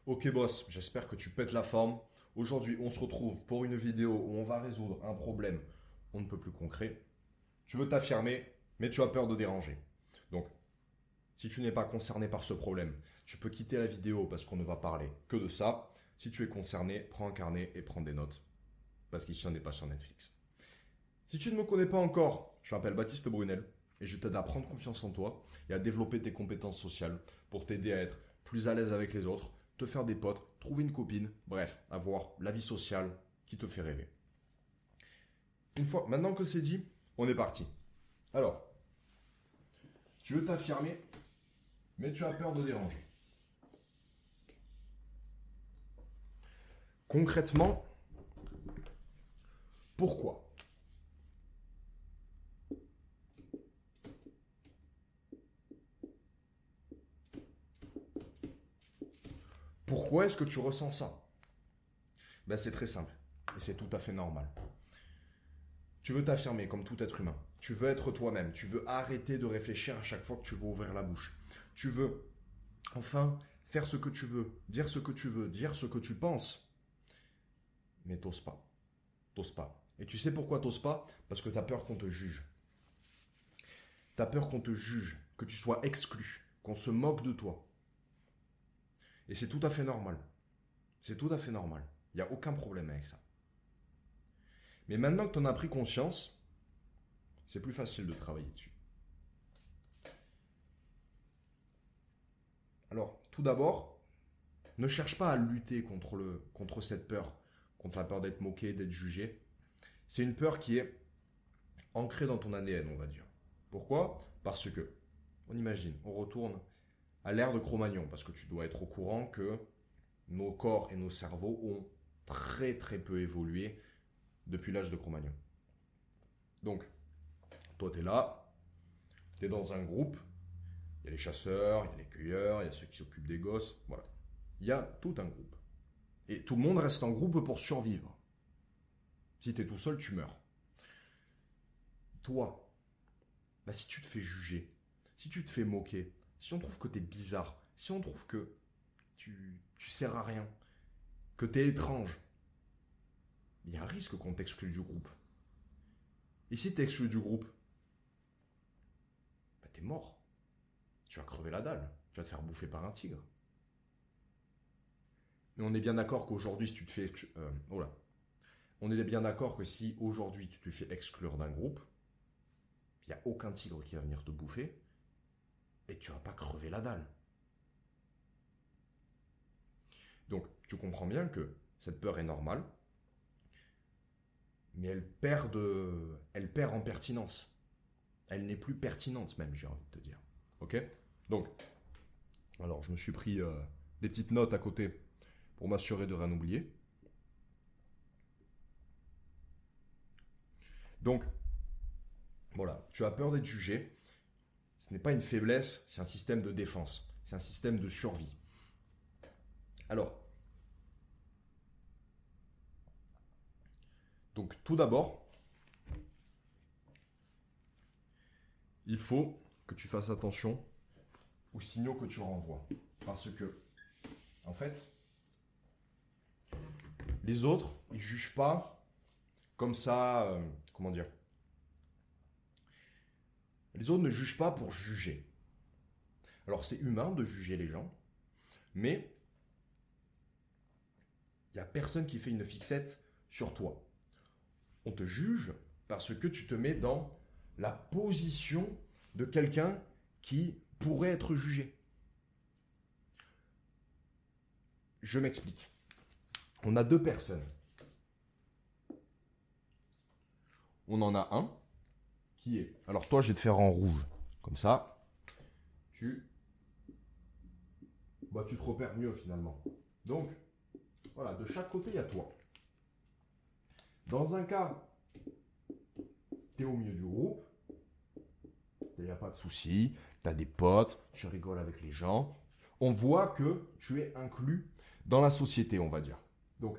Ok boss, j'espère que tu pètes la forme. Aujourd'hui, on se retrouve pour une vidéo où on va résoudre un problème on ne peut plus concret. Tu veux t'affirmer, mais tu as peur de déranger. Donc, si tu n'es pas concerné par ce problème, tu peux quitter la vidéo parce qu'on ne va parler que de ça. Si tu es concerné, prends un carnet et prends des notes. Parce qu'ici, on n'est pas sur Netflix. Si tu ne me connais pas encore, je m'appelle Baptiste Brunel et je t'aide à prendre confiance en toi et à développer tes compétences sociales pour t'aider à être plus à l'aise avec les autres, te faire des potes, trouver une copine, bref, avoir la vie sociale qui te fait rêver. Une fois, maintenant que c'est dit, on est parti. Alors, tu veux t'affirmer, mais tu as peur de déranger. Concrètement, pourquoi? Pourquoi est-ce que tu ressens ça? Ben, c'est très simple et c'est tout à fait normal. Tu veux t'affirmer comme tout être humain. Tu veux être toi-même. Tu veux arrêter de réfléchir à chaque fois que tu veux ouvrir la bouche. Tu veux, enfin, faire ce que tu veux, dire ce que tu veux, dire ce que tu penses. Mais t'oses pas. T'oses pas. Et tu sais pourquoi t'oses pas? Parce que t'as peur qu'on te juge. T'as peur qu'on te juge, que tu sois exclu, qu'on se moque de toi. Et c'est tout à fait normal. C'est tout à fait normal. Il n'y a aucun problème avec ça. Mais maintenant que tu en as pris conscience, c'est plus facile de travailler dessus. Alors, tout d'abord, ne cherche pas à lutter contre cette peur, contre la peur d'être moqué, d'être jugé. C'est une peur qui est ancrée dans ton ADN, on va dire. Pourquoi? Parce que, on imagine, on retourne à l'ère de Cro-Magnon, parce que tu dois être au courant que nos corps et nos cerveaux ont très très peu évolué depuis l'âge de Cro-Magnon. Donc, toi, tu es là, tu es dans un groupe, il y a les chasseurs, il y a les cueilleurs, il y a ceux qui s'occupent des gosses, voilà. Il y a tout un groupe. Et tout le monde reste en groupe pour survivre. Si tu es tout seul, tu meurs. Toi, bah si tu te fais juger, si tu te fais moquer, si on trouve que tu es bizarre, si on trouve que tu sers à rien, que tu es étrange, il y a un risque qu'on t'exclue du groupe. Et si tu es exclu du groupe, bah t'es mort. Tu vas crever la dalle. Tu vas te faire bouffer par un tigre. Mais on est bien d'accord qu'aujourd'hui, si tu te fais... oh là. On est bien d'accord que si aujourd'hui tu te fais exclure d'un groupe, il n'y a aucun tigre qui va venir te bouffer et tu vas pas crever la dalle. Donc tu comprends bien que cette peur est normale, mais elle perd en pertinence. Elle n'est plus pertinente même, j'ai envie de te dire. Ok? Donc, alors je me suis pris des petites notes à côté pour m'assurer de rien oublier. Donc, voilà, tu as peur d'être jugé. Ce n'est pas une faiblesse, c'est un système de défense. C'est un système de survie. Alors, donc tout d'abord, il faut que tu fasses attention aux signaux que tu renvoies. Parce que, en fait, les autres, ils ne jugent pas comme ça, comment dire. Les autres ne jugent pas pour juger. Alors c'est humain de juger les gens, mais il n'y a personne qui fait une fixette sur toi. On te juge parce que tu te mets dans la position de quelqu'un qui pourrait être jugé. Je m'explique. On a deux personnes. On en a un qui est... Alors toi, je vais te faire en rouge. Comme ça, tu te repères mieux finalement. Donc, voilà, de chaque côté, il y a toi. Dans un cas, tu es au milieu du groupe, il n'y a pas de souci, tu as des potes, tu rigoles avec les gens. On voit que tu es inclus dans la société, on va dire. Donc,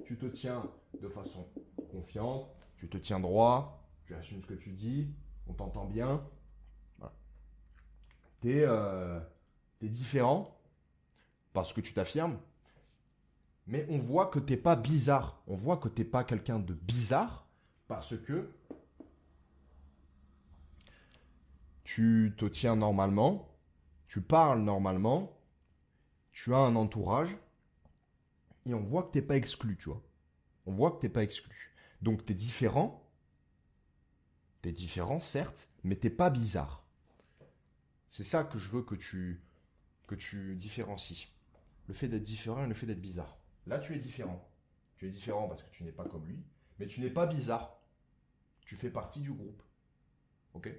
tu te tiens de façon confiante, tu te tiens droit, tu assumes ce que tu dis, on t'entend bien. Voilà. Tu es différent parce que tu t'affirmes, Mais on voit que t'es pas bizarre. On voit que t'es pas quelqu'un de bizarre parce que tu te tiens normalement, tu parles normalement, tu as un entourage et on voit que t'es pas exclu, tu vois. On voit que t'es pas exclu. Donc t'es différent. T'es différent, certes, mais t'es pas bizarre. C'est ça que je veux que tu différencies. Le fait d'être différent et le fait d'être bizarre. Là, tu es différent. Tu es différent parce que tu n'es pas comme lui, mais tu n'es pas bizarre. Tu fais partie du groupe. Ok?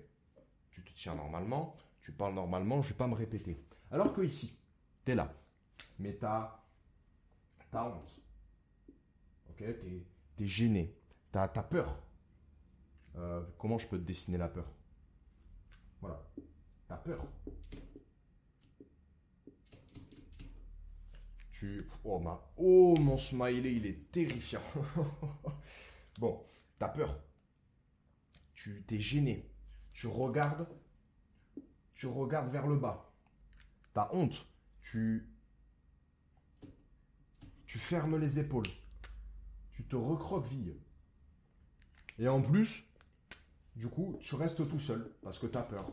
Tu te tiens normalement, tu parles normalement, je ne vais pas me répéter. Alors que ici, tu es là, mais t'as honte. Ok? T'es gêné. T'as peur. Comment je peux te dessiner la peur? Voilà. T'as peur. Oh, mon smiley, il est terrifiant. Bon, t'as peur. Tu t'es gêné. Tu regardes vers le bas. T'as honte. Tu fermes les épaules. Tu te recroquevilles. Et en plus, du coup, tu restes tout seul parce que t'as peur.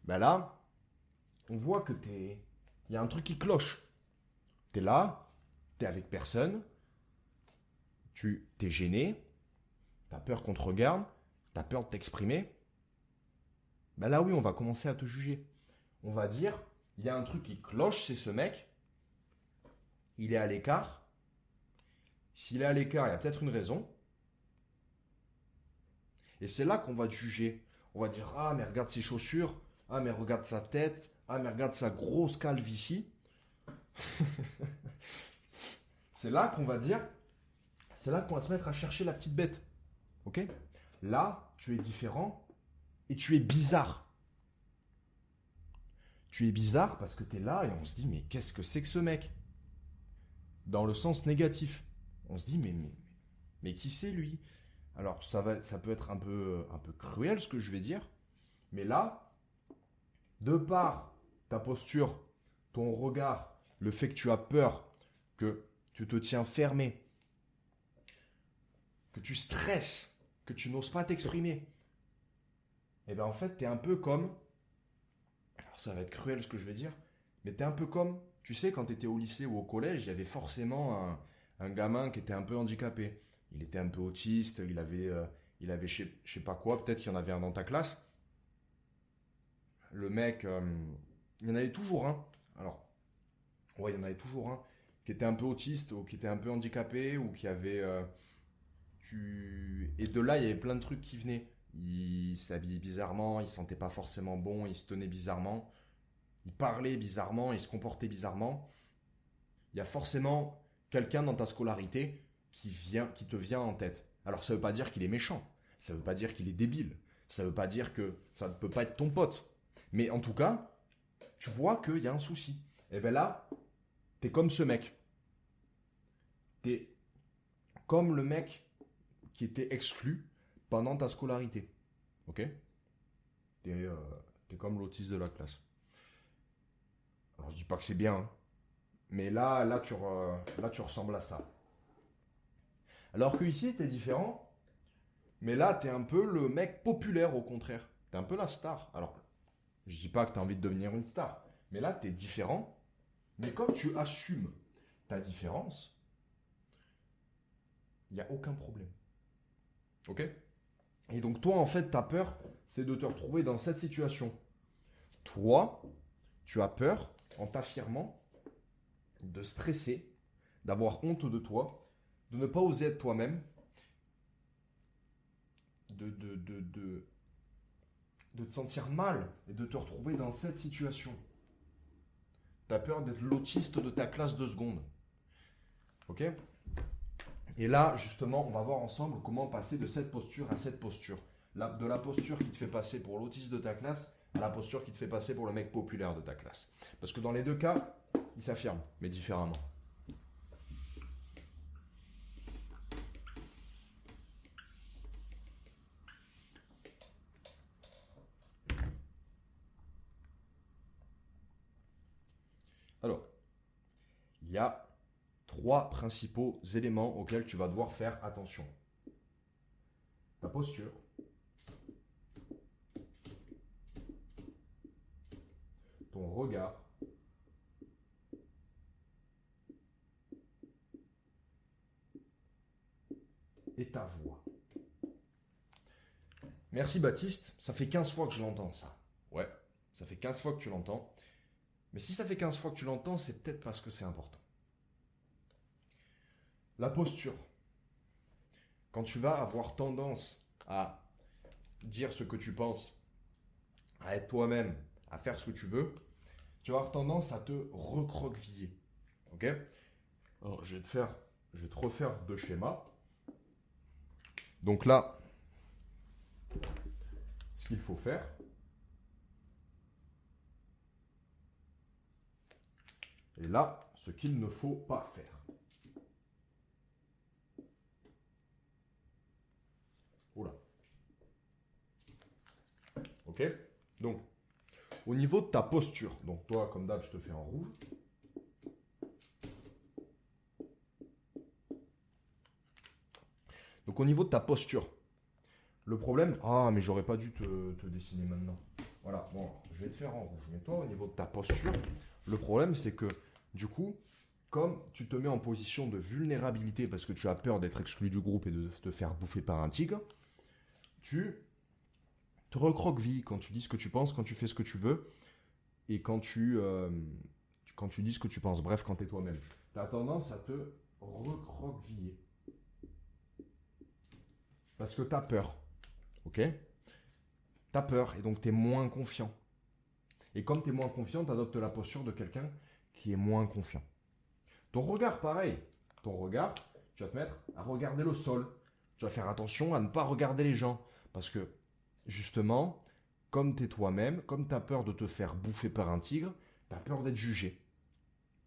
Ben là, on voit que il y a un truc qui cloche. T'es là, t'es avec personne, t'es gêné, t'as peur qu'on te regarde, t'as peur de t'exprimer. Ben là oui, on va commencer à te juger. On va dire, il y a un truc qui cloche, c'est ce mec, il est à l'écart. S'il est à l'écart, il y a peut-être une raison. Et c'est là qu'on va te juger. On va dire, ah mais regarde ses chaussures, ah mais regarde sa tête, ah mais regarde sa grosse calvitie. C'est là qu'on va dire, c'est là qu'on va se mettre à chercher la petite bête. Ok? Là, tu es différent et tu es bizarre. Tu es bizarre parce que tu es là et on se dit, mais qu'est-ce que c'est que ce mec? Dans le sens négatif. On se dit, mais qui c'est lui? Alors, ça peut être un peu cruel ce que je vais dire, mais là, de par ta posture, ton regard, le fait que tu as peur, que tu te tiens fermé, que tu stresses, que tu n'oses pas t'exprimer, et bien en fait, tu es un peu comme, alors ça va être cruel ce que je vais dire, mais tu es un peu comme, tu sais, quand tu étais au lycée ou au collège, il y avait forcément un gamin qui était un peu handicapé. Il était un peu autiste, il avait je sais pas quoi, peut-être qu'il y en avait un dans ta classe. Le mec, il y en avait toujours un. Alors, ouais, il y en avait toujours un qui était un peu autiste ou qui était un peu handicapé ou qui avait. Et de là, il y avait plein de trucs qui venaient. Il s'habillait bizarrement, il sentait pas forcément bon, il se tenait bizarrement, il parlait bizarrement, il se comportait bizarrement. Il y a forcément quelqu'un dans ta scolarité qui te vient en tête. Alors ça veut pas dire qu'il est méchant, ça veut pas dire qu'il est débile, ça veut pas dire que ça ne peut pas être ton pote. Mais en tout cas, tu vois qu'il y a un souci. Et bien là, t'es comme ce mec. T'es comme le mec qui était exclu pendant ta scolarité. Ok? T'es comme l'autiste de la classe. Alors je dis pas que c'est bien, hein, mais là tu ressembles à ça. Alors que ici, t'es différent, mais là, t'es un peu le mec populaire au contraire. T'es un peu la star. Alors, je dis pas que t'as envie de devenir une star, mais là, t'es différent. Mais comme tu assumes ta différence, il n'y a aucun problème. Ok? Et donc, toi, en fait, ta peur, c'est de te retrouver dans cette situation. Toi, tu as peur, en t'affirmant, de stresser, d'avoir honte de toi, de ne pas oser être toi-même, de te sentir mal et de te retrouver dans cette situation. Tu as peur d'être l'autiste de ta classe de seconde. Ok? Et là, justement, on va voir ensemble comment passer de cette posture à cette posture. De la posture qui te fait passer pour l'autiste de ta classe à la posture qui te fait passer pour le mec populaire de ta classe. Parce que dans les deux cas, il s'affirme, mais différemment. Alors, il y a 3 principaux éléments auxquels tu vas devoir faire attention. Ta posture, ton regard et ta voix. Merci Baptiste, ça fait 15 fois que je l'entends ça. Ouais, ça fait 15 fois que tu l'entends. Mais si ça fait 15 fois que tu l'entends, c'est peut-être parce que c'est important. La posture. Quand tu vas avoir tendance à dire ce que tu penses, à être toi-même, à faire ce que tu veux, tu vas avoir tendance à te recroqueviller. Ok? Alors, je vais te refaire 2 schémas. Donc là, ce qu'il faut faire, et là, ce qu'il ne faut pas faire. Oula. Ok? Donc, au niveau de ta posture, donc toi, comme d'hab, je te fais en rouge. Donc, au niveau de ta posture, le problème... Ah, mais j'aurais pas dû te dessiner maintenant. Voilà, bon, je vais te faire en rouge. Mais toi, au niveau de ta posture, le problème, c'est que, du coup, comme tu te mets en position de vulnérabilité parce que tu as peur d'être exclu du groupe et de te faire bouffer par un tigre, tu te recroquevilles quand tu dis ce que tu penses, quand tu fais ce que tu veux et quand tu dis ce que tu penses. Bref, quand tu es toi-même. Tu as tendance à te recroqueviller. Parce que tu as peur. Ok? Tu as peur et donc tu es moins confiant. Et comme tu es moins confiant, tu adoptes la posture de quelqu'un qui est moins confiant. Ton regard, pareil. Ton regard, tu vas te mettre à regarder le sol. Tu vas faire attention à ne pas regarder les gens. Parce que, justement, comme tu es toi-même, comme tu as peur de te faire bouffer par un tigre, tu as peur d'être jugé.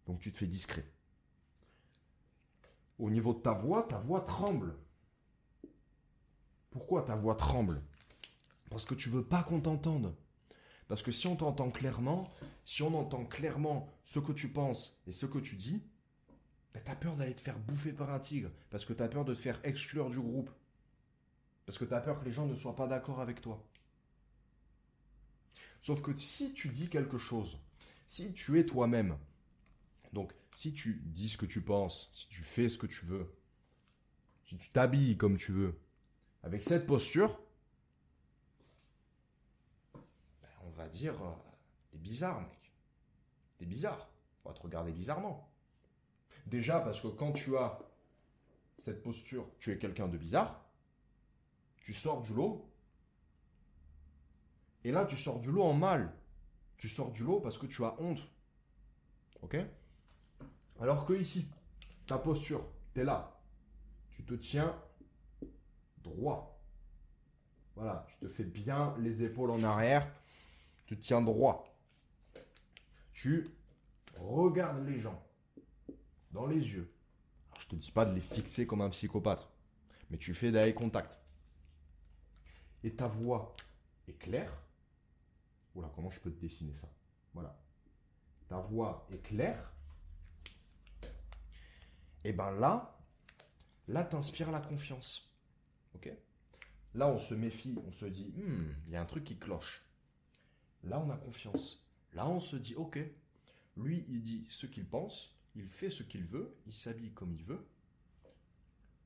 Donc tu te fais discret. Au niveau de ta voix tremble. Pourquoi ta voix tremble? Parce que tu veux pas qu'on t'entende. Parce que si on t'entend clairement, si on entend clairement ce que tu penses et ce que tu dis, ben tu as peur d'aller te faire bouffer par un tigre. Parce que tu as peur de te faire exclure du groupe. Parce que tu as peur que les gens ne soient pas d'accord avec toi. Sauf que si tu dis quelque chose, si tu es toi-même, donc si tu dis ce que tu penses, si tu fais ce que tu veux, si tu t'habilles comme tu veux, avec cette posture, ben on va dire, t'es bizarre mec. T'es bizarre. On va te regarder bizarrement. Déjà parce que quand tu as cette posture, tu es quelqu'un de bizarre, tu sors du lot, et là tu sors du lot en mal. Tu sors du lot parce que tu as honte. Ok? Alors que ici, ta posture, t'es là. Tu te tiens droit. Voilà, je te fais bien les épaules en arrière. Tu te tiens droit. Tu regardes les gens dans les yeux. Alors, je te dis pas de les fixer comme un psychopathe, mais tu fais d'eye contact. Et ta voix est claire. Oula, comment je peux te dessiner ça? Voilà. Ta voix est claire. Et ben là, t'inspires la confiance. Ok? Là, on se méfie, on se dit, il y a un truc qui cloche. Là, on a confiance. Là, on se dit, ok, lui, il dit ce qu'il pense, il fait ce qu'il veut, il s'habille comme il veut,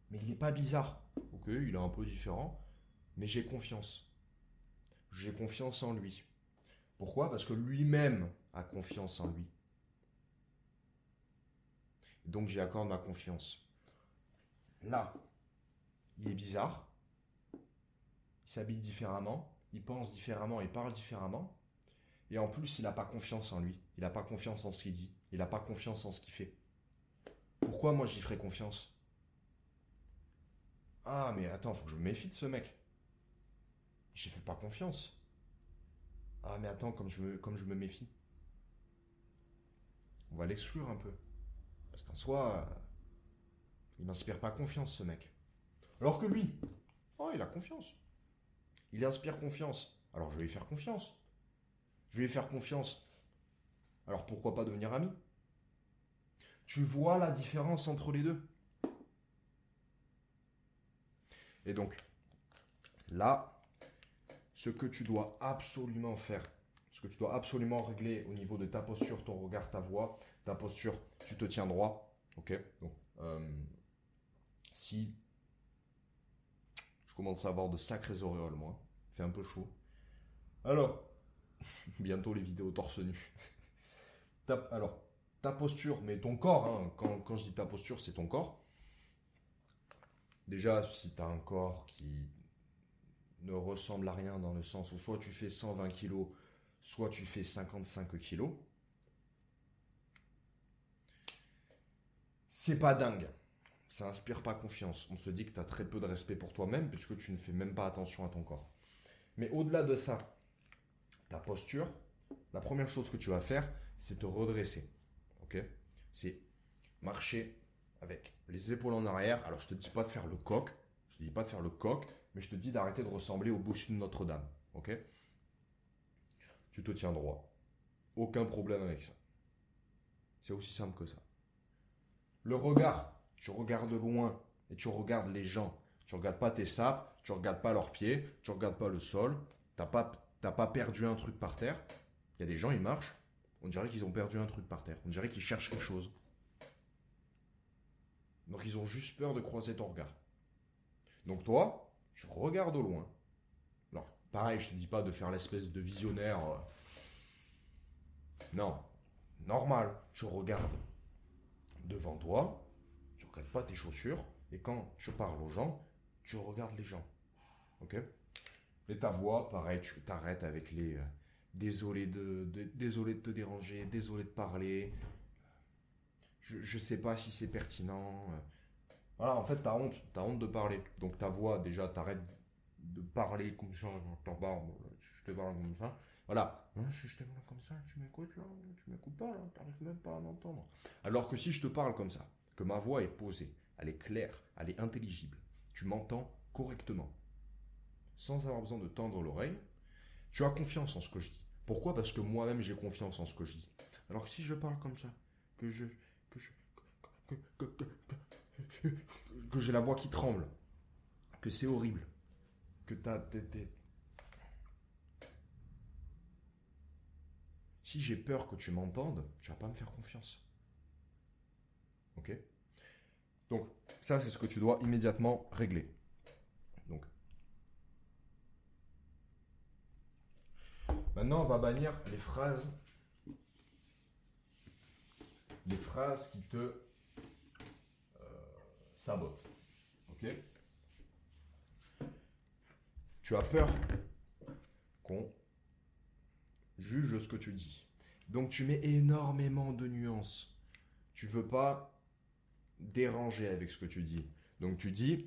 mais il n'est pas bizarre. Ok, il est un peu différent, mais j'ai confiance. J'ai confiance en lui. Pourquoi? Parce que lui-même a confiance en lui. Donc, j'y accorde ma confiance. Là, il est bizarre, il s'habille différemment, il pense différemment, il parle différemment. Et en plus, il n'a pas confiance en lui. Il n'a pas confiance en ce qu'il dit. Il n'a pas confiance en ce qu'il fait. Pourquoi moi j'y ferais confiance? Ah, mais attends, faut que je me méfie de ce mec. J'y fais pas confiance. Ah, mais attends, comme je me méfie. On va l'exclure un peu. Parce qu'en soi, il m'inspire pas confiance, ce mec. Alors que lui, oh, il a confiance. Il inspire confiance. Alors je vais lui faire confiance. Je vais lui faire confiance. Alors pourquoi pas devenir ami? Tu vois la différence entre les deux? Et donc, là, ce que tu dois absolument faire, ce que tu dois absolument régler au niveau de ta posture, ton regard, ta voix, ta posture, tu te tiens droit. Ok? Donc, si je commence à avoir de sacrées auréoles, moi, il fait un peu chaud. Alors, bientôt les vidéos torse nu. Alors, ta posture, mais ton corps, hein, quand je dis ta posture, c'est ton corps. Déjà, si tu as un corps qui ne ressemble à rien dans le sens où soit tu fais 120 kilos, soit tu fais 55 kilos, c'est pas dingue. Ça inspire pas confiance. On se dit que tu as très peu de respect pour toi-même puisque tu ne fais même pas attention à ton corps. Mais au-delà de ça, ta posture, la première chose que tu vas faire, c'est te redresser. Ok? C'est marcher avec les épaules en arrière. Alors je te dis pas de faire le coq, je te dis pas de faire le coq, mais je te dis d'arrêter de ressembler au bossu de Notre-Dame. Ok? Tu te tiens droit. Aucun problème avec ça. C'est aussi simple que ça. Le regard, tu regardes loin et tu regardes les gens. Tu regardes pas tes sapes, tu regardes pas leurs pieds, tu regardes pas le sol. T'as pas perdu un truc par terre. Il y a des gens, ils marchent. On dirait qu'ils ont perdu un truc par terre. On dirait qu'ils cherchent quelque chose. Donc ils ont juste peur de croiser ton regard. Donc toi, tu regardes au loin. Alors, pareil, je te dis pas de faire l'espèce de visionnaire. Non, normal. Tu regardes devant toi, tu regardes pas tes chaussures, et quand tu parles aux gens, tu regardes les gens. Ok? Et ta voix, pareil, tu t'arrêtes avec les désolé de te déranger, désolé de parler. Je sais pas si c'est pertinent. Voilà, en fait, t'as honte de parler. Donc ta voix, déjà, t'arrêtes de parler comme ça, je te parle comme ça. Voilà. Si je te parle comme ça, tu m'écoutes là, tu m'écoutes pas là, t'arrives même pas à m'entendre. Alors que si je te parle comme ça, que ma voix est posée, elle est claire, elle est intelligible, tu m'entends correctement, sans avoir besoin de tendre l'oreille, tu as confiance en ce que je dis. Pourquoi? Parce que moi-même j'ai confiance en ce que je dis. Alors que si je parle comme ça, que je, que je, que j'ai la voix qui tremble, que c'est horrible, que si j'ai peur que tu m'entendes, tu vas pas me faire confiance. Ok? Donc, ça, c'est ce que tu dois immédiatement régler. Donc, maintenant, on va bannir les phrases qui te sabotent. Ok? Tu as peur qu'on juge ce que tu dis. Donc, tu mets énormément de nuances. Tu veux pas déranger avec ce que tu dis. Donc, tu dis,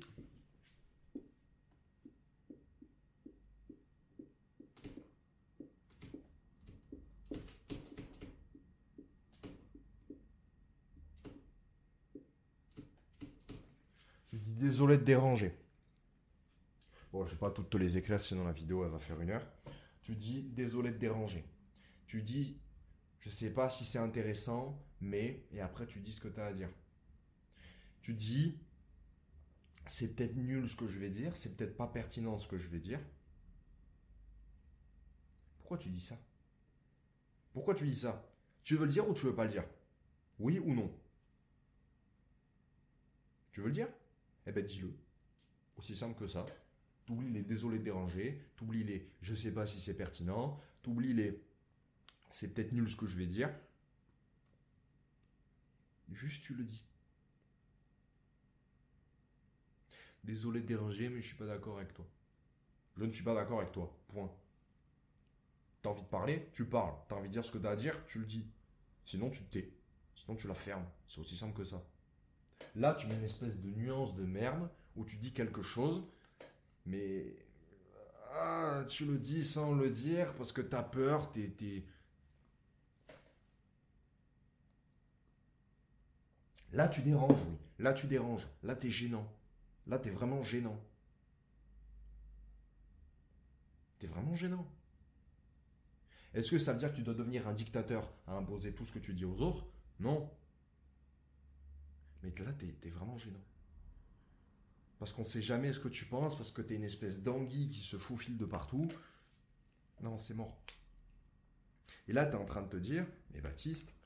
désolé de déranger. Bon, je vais pas toutes te les écrire, sinon la vidéo elle va faire 1 heure. Tu dis désolé de déranger. Tu dis je sais pas si c'est intéressant, mais et après tu dis ce que tu as à dire. Tu dis c'est peut-être nul ce que je vais dire, c'est peut-être pas pertinent ce que je vais dire. Pourquoi tu dis ça? Pourquoi tu dis ça? Tu veux le dire ou tu veux pas le dire? Oui ou non? Tu veux le dire? Eh ben dis-le. Aussi simple que ça. T'oublies les désolé de déranger, t'oublies les je sais pas si c'est pertinent, t'oublies les c'est peut-être nul ce que je vais dire. Juste tu le dis. Désolé de déranger, mais je suis pas d'accord avec toi. Je ne suis pas d'accord avec toi. Point. T'as envie de parler, tu parles. T'as envie de dire ce que t'as à dire, tu le dis. Sinon tu te tais. Sinon tu la fermes. C'est aussi simple que ça. Là, tu mets une espèce de nuance de merde où tu dis quelque chose, mais tu le dis sans le dire parce que t'as peur, Là, tu déranges, oui. Là, tu déranges. Là, t'es gênant. Là, t'es vraiment gênant. T'es vraiment gênant. Est-ce que ça veut dire que tu dois devenir un dictateur à imposer tout ce que tu dis aux autres? Non. Mais là, t'es vraiment gênant. Parce qu'on sait jamais ce que tu penses, parce que t'es une espèce d'anguille qui se faufile de partout. Non, c'est mort. Et là, t'es en train de te dire, mais Baptiste,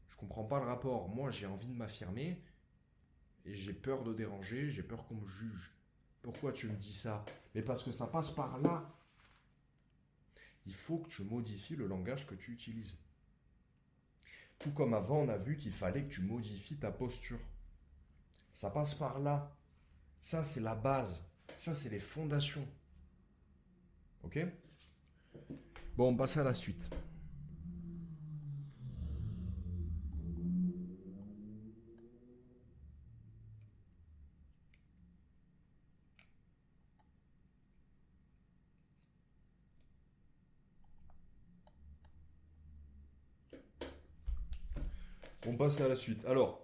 je comprends pas le rapport. Moi, j'ai envie de m'affirmer et j'ai peur de déranger, j'ai peur qu'on me juge. Pourquoi tu me dis ça? Mais parce que ça passe par là. Il faut que tu modifies le langage que tu utilises. Tout comme avant, on a vu qu'il fallait que tu modifies ta posture. Ça passe par là. Ça, c'est la base. Ça, c'est les fondations. Ok? Bon, on passe à la suite. On passe à la suite. Alors,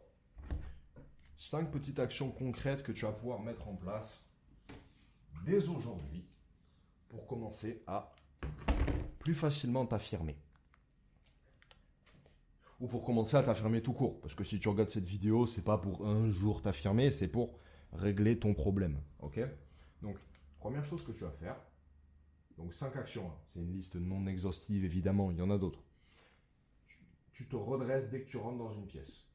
5 petites actions concrètes que tu vas pouvoir mettre en place dès aujourd'hui pour commencer à plus facilement t'affirmer. Ou pour commencer à t'affirmer tout court. Parce que si tu regardes cette vidéo, c'est pas pour un jour t'affirmer, c'est pour régler ton problème. Ok? Donc, première chose que tu vas faire. Donc, 5 actions. C'est une liste non exhaustive, évidemment. Il y en a d'autres. Tu te redresses dès que tu rentres dans une pièce.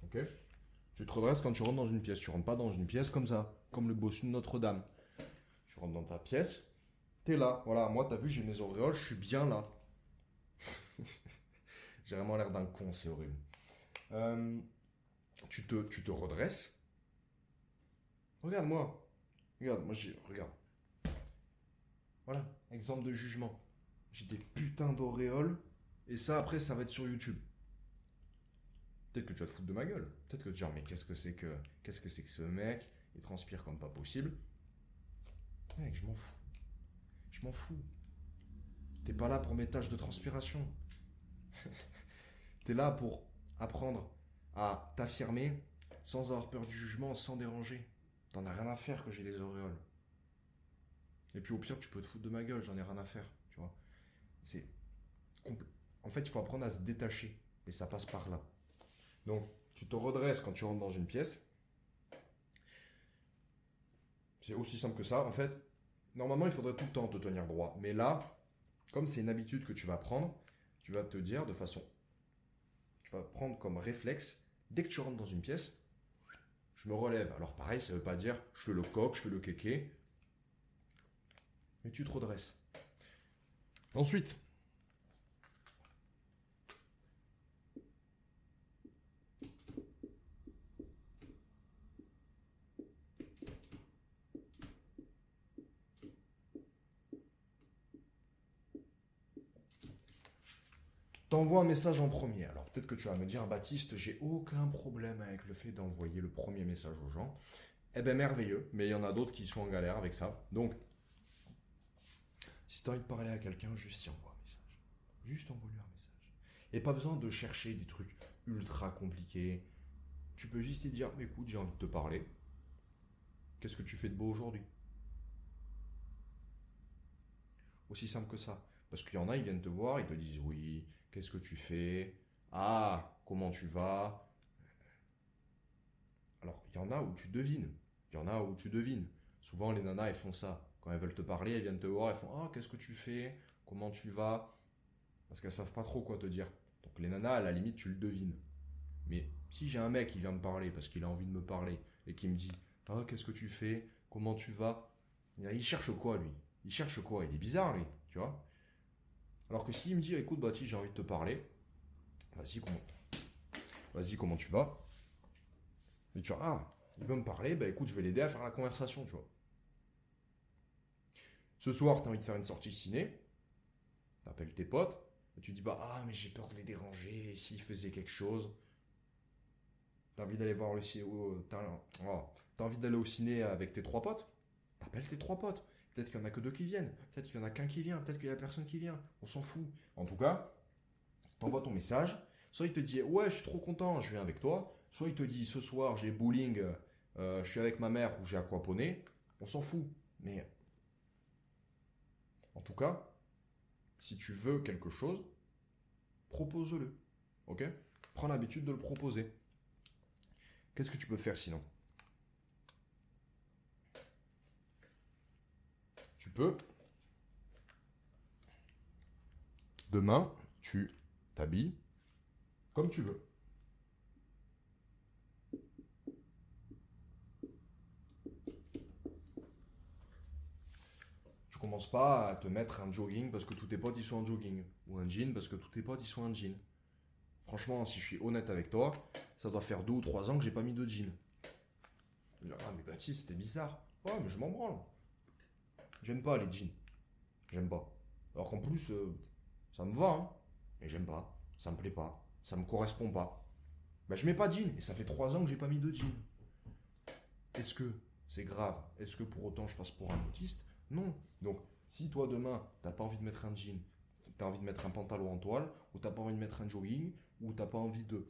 Ok? Tu te redresses quand tu rentres dans une pièce. Tu rentres pas dans une pièce comme ça, comme le bossu de Notre-Dame. Tu rentres dans ta pièce, t'es là. Voilà, moi, t'as vu, j'ai mes auréoles, je suis bien là. J'ai vraiment l'air d'un con, c'est horrible. Tu te redresses. Regarde-moi. Regarde. Voilà, exemple de jugement. J'ai des putains d'auréoles. Et ça, après, ça va être sur YouTube. Peut-être que tu vas te foutre de ma gueule. Peut-être que tu vas dire, mais qu'est-ce que c'est que ce mec? Il transpire comme pas possible. Mec, je m'en fous. Je m'en fous. T'es pas là pour mes tâches de transpiration. T'es là pour apprendre à t'affirmer sans avoir peur du jugement, sans déranger. T'en as rien à faire que j'ai des auréoles. Et puis au pire, tu peux te foutre de ma gueule, j'en ai rien à faire. Tu vois. C'est En fait, il faut apprendre à se détacher. Et ça passe par là. Donc, tu te redresses quand tu rentres dans une pièce. C'est aussi simple que ça. En fait, normalement, il faudrait tout le temps te tenir droit. Mais là, comme c'est une habitude que tu vas prendre, tu vas te dire de façon... Tu vas prendre comme réflexe, dès que tu rentres dans une pièce, je me relève. Alors pareil, ça ne veut pas dire je fais le coq, je fais le kéké. Mais tu te redresses. Ensuite, t'envoies un message en premier. Alors peut-être que tu vas me dire, Baptiste, j'ai aucun problème avec le fait d'envoyer le premier message aux gens. Eh ben merveilleux, mais il y en a d'autres qui sont en galère avec ça. Donc, si tu as envie de parler à quelqu'un, juste y envoie un message. Juste envoie-lui un message. Et pas besoin de chercher des trucs ultra compliqués. Tu peux juste lui dire, écoute, j'ai envie de te parler. Qu'est-ce que tu fais de beau aujourd'hui? Aussi simple que ça. Parce qu'il y en a, ils viennent te voir, ils te disent, oui, qu'est-ce que tu fais? Ah, comment tu vas? Alors, il y en a où tu devines. Il y en a où tu devines. Souvent, les nanas, elles font ça. Quand elles veulent te parler, elles viennent te voir, elles font, ah, qu'est-ce que tu fais? Comment tu vas? Parce qu'elles savent pas trop quoi te dire. Donc, les nanas, à la limite, tu le devines. Mais si j'ai un mec qui vient me parler parce qu'il a envie de me parler et qui me dit, ah, qu'est-ce que tu fais? Comment tu vas? Il cherche quoi, lui? Il cherche quoi? Il est bizarre, lui, tu vois? Alors que s'il me dit, écoute, Baptiste, j'ai envie de te parler, vas-y, comment tu vas? Et tu vois, ah, il veut me parler, bah écoute, je vais l'aider à faire la conversation, tu vois. Ce soir, tu as envie de faire une sortie ciné, t'appelles tes potes, et tu dis, bah, ah, mais j'ai peur de les déranger, et s'ils faisaient quelque chose, t'as envie d'aller voir le ciné, t'as envie d'aller au ciné avec tes 3 potes, t'appelles tes 3 potes. Peut-être qu'il n'y en a que 2 qui viennent, peut-être qu'il n'y en a qu'un qui vient, peut-être qu'il n'y a personne qui vient, on s'en fout. En tout cas, t'envoies ton message, Soit il te dit, ouais, je suis trop content, je viens avec toi. Soit il te dit, ce soir, j'ai bowling, je suis avec ma mère ou j'ai aquaponé. On s'en fout. Mais en tout cas, si tu veux quelque chose, propose-le. Ok? Prends l'habitude de le proposer. Qu'est-ce que tu peux faire sinon? Tu peux. Demain, tu t'habilles comme tu veux. Tu commences pas à te mettre un jogging parce que tous tes potes ils sont en jogging. Ou un jean parce que tous tes potes ils sont en jean. Franchement, si je suis honnête avec toi, ça doit faire 2 ou 3 ans que j'ai pas mis de jean. Je vais dire, ah mais Baptiste, c'était bizarre. Ouais, mais je m'en branle. J'aime pas les jeans. J'aime pas. Alors qu'en plus, ça me va, hein. Mais j'aime pas. Ça me plaît pas. Ça me correspond pas. Bah je mets pas de jean. Et ça fait 3 ans que j'ai pas mis de jean. Est-ce que c'est grave? Est-ce que pour autant je passe pour un autiste? Non. Donc, si toi demain, t'as pas envie de mettre un jean, t'as envie de mettre un pantalon en toile, ou t'as pas envie de mettre un jogging, ou t'as pas envie de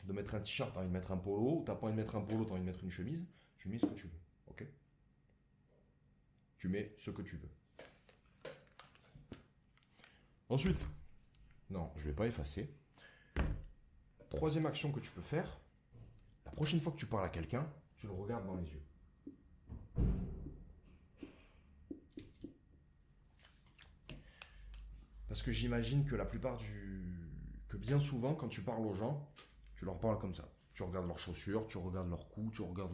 mettre un t-shirt, t'as envie de mettre un polo, ou t'as pas envie de mettre un polo, t'as envie de mettre une chemise, tu mets ce que tu veux. Ok? Tu mets ce que tu veux. Ensuite, non, je vais pas effacer. Troisième action que tu peux faire, la prochaine fois que tu parles à quelqu'un, tu le regardes dans les yeux. Parce que j'imagine que que bien souvent, quand tu parles aux gens, tu leur parles comme ça. Tu regardes leurs chaussures, tu regardes leur cou, tu regardes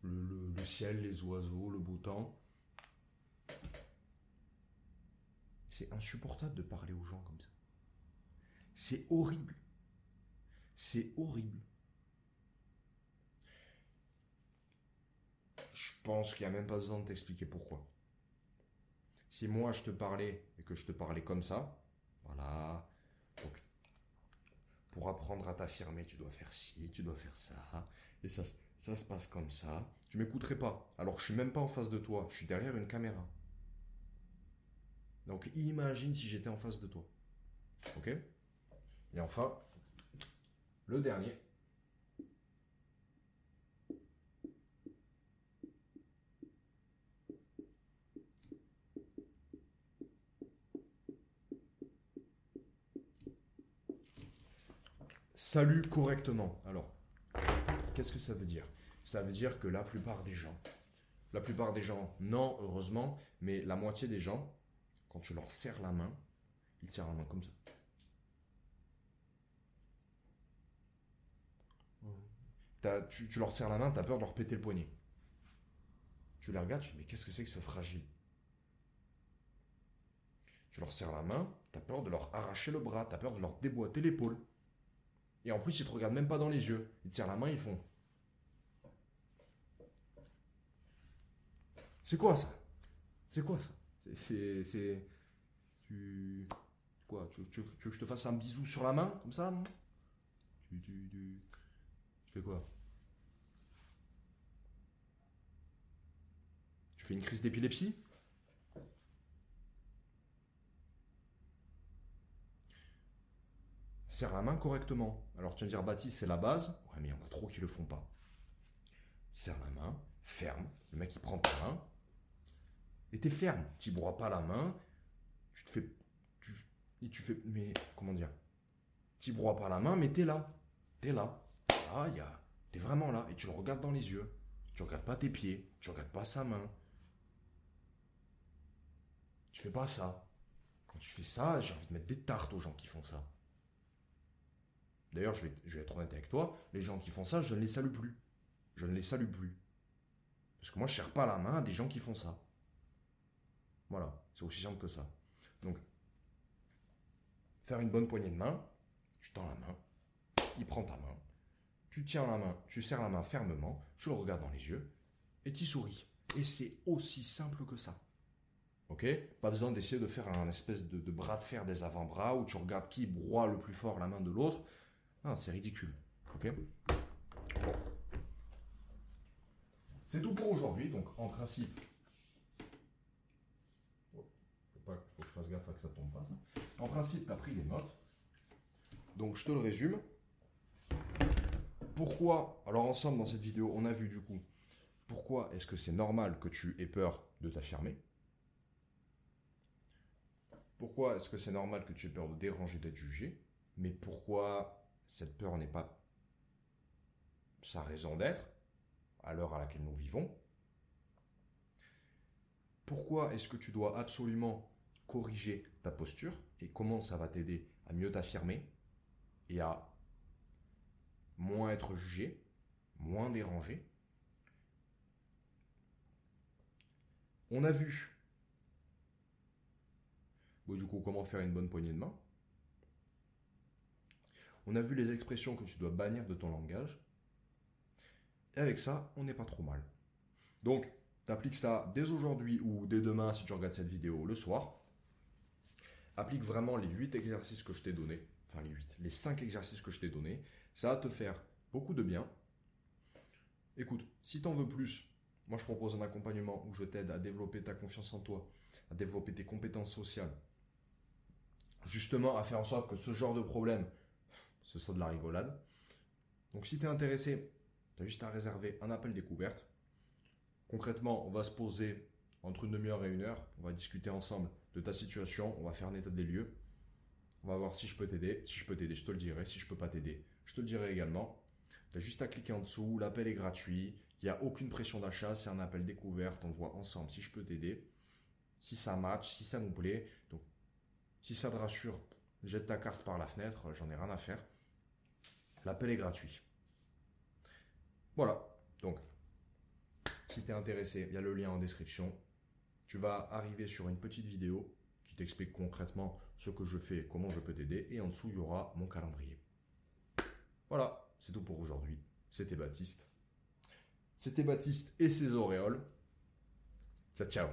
le ciel, les oiseaux, le beau temps. C'est insupportable de parler aux gens comme ça. C'est horrible. C'est horrible. Je pense qu'il n'y a même pas besoin de t'expliquer pourquoi. Si moi je te parlais et que je te parlais comme ça, voilà. Donc, pour apprendre à t'affirmer, tu dois faire ci, tu dois faire ça, et ça se passe comme ça. Tu m'écouterais pas, alors que je suis même pas en face de toi, je suis derrière une caméra. Donc imagine si j'étais en face de toi. Ok? Et enfin, le dernier. Salut correctement. Alors, qu'est-ce que ça veut dire? Ça veut dire que la plupart des gens, non, heureusement, mais la moitié des gens, quand tu leur serres la main, ils serrent la main comme ça. Tu leur serres la main, tu as peur de leur péter le poignet. Tu les regardes, tu dis, mais qu'est-ce que c'est que ce fragile? Tu leur serres la main, tu as peur de leur arracher le bras, tu as peur de leur déboîter l'épaule. Et en plus, ils te regardent même pas dans les yeux. Ils te serrent la main, ils font. C'est quoi ça? C'est quoi ça? C'est. Tu. Quoi? Tu veux que je te fasse un bisou sur la main, comme ça, non? Tu fais quoi? Tu fais une crise d'épilepsie? Serre la main correctement. Alors tu vas me dire, Baptiste, c'est la base. Ouais, mais il y en a trop qui le font pas. Serre la main, ferme. Le mec, il prend ta main. Et t'es ferme. Tu broies pas la main. Tu te fais. Tu fais. Mais comment dire? Tu broies pas la main, mais t'es là. T'es là. Ah, t'es vraiment là. Et tu le regardes dans les yeux. Tu regardes pas tes pieds. Tu regardes pas sa main. Tu fais pas ça. Quand tu fais ça, j'ai envie de mettre des tartes aux gens qui font ça. D'ailleurs, je vais être honnête avec toi, les gens qui font ça, je ne les salue plus. Je ne les salue plus. Parce que moi, je ne serre pas la main à des gens qui font ça. Voilà, c'est aussi simple que ça. Donc, faire une bonne poignée de main, tu tends la main, il prend ta main, tu tiens la main, tu serres la main fermement, tu le regardes dans les yeux, et tu souris. Et c'est aussi simple que ça. Ok? Pas besoin d'essayer de faire un espèce de bras de fer des avant-bras où tu regardes qui broie le plus fort la main de l'autre. Ah, c'est ridicule. Ok? Bon. C'est tout pour aujourd'hui. Donc, en principe, faut que je fasse gaffe à que ça tombe pas. Ça. En principe, tu as pris des notes. Donc je te le résume. Pourquoi, alors ensemble dans cette vidéo, on a vu du coup, pourquoi est-ce que c'est normal que tu aies peur de t'affirmer? Pourquoi est-ce que c'est normal que tu aies peur de déranger, d'être jugé? Mais pourquoi cette peur n'est pas sa raison d'être à l'heure à laquelle nous vivons? Pourquoi est-ce que tu dois absolument corriger ta posture et comment ça va t'aider à mieux t'affirmer et à moins être jugé, moins dérangé? On a vu, bon, du coup, comment faire une bonne poignée de main. On a vu les expressions que tu dois bannir de ton langage. Et avec ça, on n'est pas trop mal. Donc, tu appliques ça dès aujourd'hui ou dès demain si tu regardes cette vidéo le soir. Applique vraiment les 8 exercices que je t'ai donnés. Enfin, les 5 exercices que je t'ai donnés. Ça va te faire beaucoup de bien. Écoute, si tu en veux plus, moi je propose un accompagnement où je t'aide à développer ta confiance en toi, à développer tes compétences sociales. Justement, à faire en sorte que ce genre de problème, ce soit de la rigolade. Donc si tu es intéressé, tu as juste à réserver un appel découverte. Concrètement, on va se poser entre une demi-heure et 1 heure. On va discuter ensemble de ta situation. On va faire un état des lieux. On va voir si je peux t'aider. Si je peux t'aider, je te le dirai. Si je ne peux pas t'aider, je te le dirai également. Tu as juste à cliquer en dessous. L'appel est gratuit. Il n'y a aucune pression d'achat. C'est un appel découverte. On voit ensemble si je peux t'aider. Si ça match, si ça nous plaît. Donc, si ça te rassure, jette ta carte par la fenêtre. J'en ai rien à faire. L'appel est gratuit. Voilà. Donc, si tu es intéressé, il y a le lien en description. Tu vas arriver sur une petite vidéo qui t'explique concrètement ce que je fais, comment je peux t'aider. Et en dessous, il y aura mon calendrier. Voilà, c'est tout pour aujourd'hui. C'était Baptiste. C'était Baptiste et ses auréoles. Ciao, ciao.